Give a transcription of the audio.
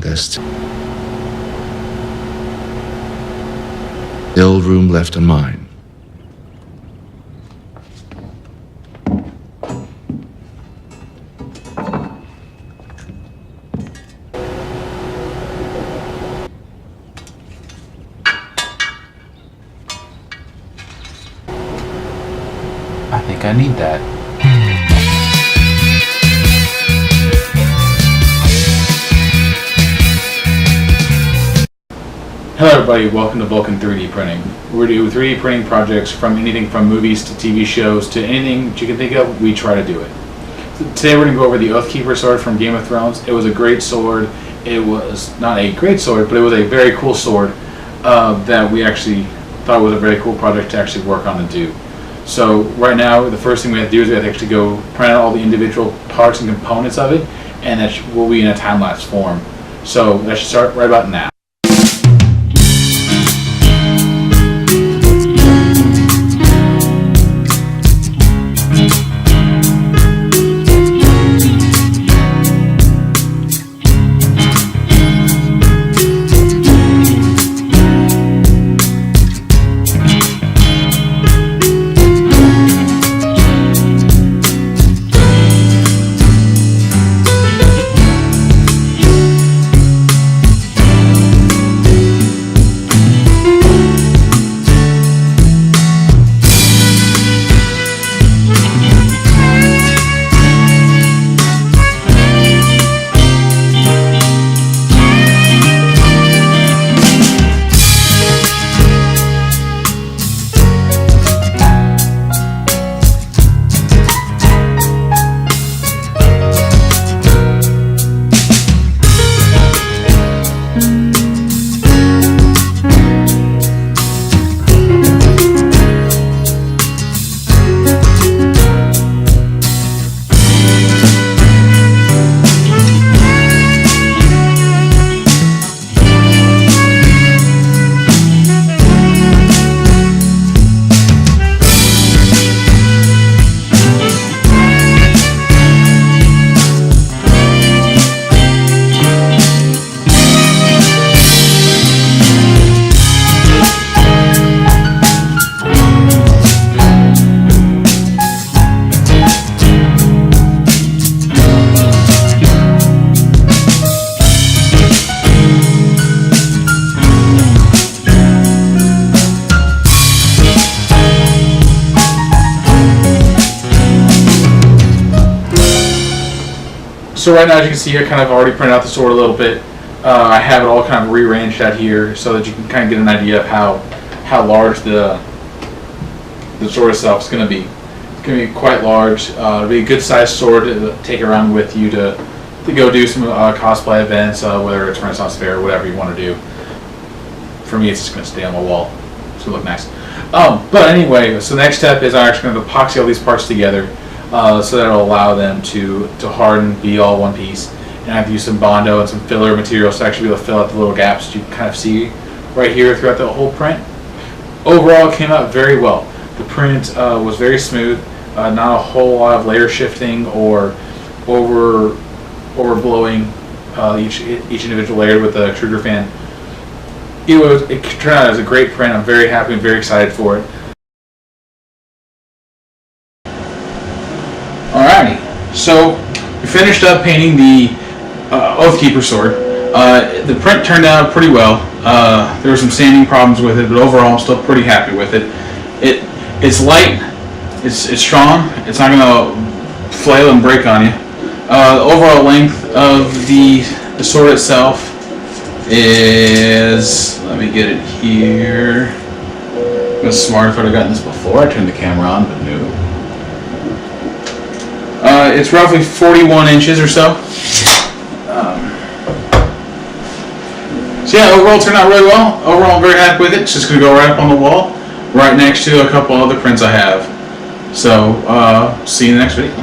and there's still room left in mine. I think I need that. Hello everybody, welcome to Vulcan 3D Printing. We do 3D printing projects from anything from movies to TV shows to anything that you can think of, we try to do it. So today we're going to go over the Oathkeeper sword from Game of Thrones. It was a great sword. It was not a great sword, but it was a very cool sword that we actually thought was a very cool project to actually work on and do. So right now, the first thing we have to do is we have to actually go print out all the individual parts and components of it, and that will be in a time-lapse form. So that should start right about now. So right now, as you can see here, kind of already printed out the sword a little bit. I have it all kind of rearranged out here so that you can kind of get an idea of how large the sword itself is going to be. It's going to be quite large. It'll be a good sized sword to take around with you to go do some cosplay events, whether it's Renaissance Fair or whatever you want to do. For me, it's just going to stay on the wall. It's going to look nice. But anyway, so the next step is I'm actually going to epoxy all these parts together. So that will allow them to harden, be all one piece. And I have to use some Bondo and some filler materials to actually be able to fill out the little gaps that you can kind of see right here throughout the whole print. Overall, it came out very well. The print was very smooth, not a whole lot of layer shifting or overblowing each individual layer with the extruder fan. It turned out as a great print. I'm very happy and very excited for it. Alrighty, so we finished up painting the Oathkeeper sword. The print turned out pretty well. There were some sanding problems with it, but overall I'm still pretty happy with it. It's light, it's strong, it's not going to flail and break on you. The overall length of the sword itself is, let me get it here. It was smart if I'd have gotten this before I turned the camera on, but no. It's roughly 41 inches or so. So yeah, overall it turned out really well. Overall I'm very happy with it. It's just going to go right up on the wall, right next to a couple other prints I have. So, see you in the next video.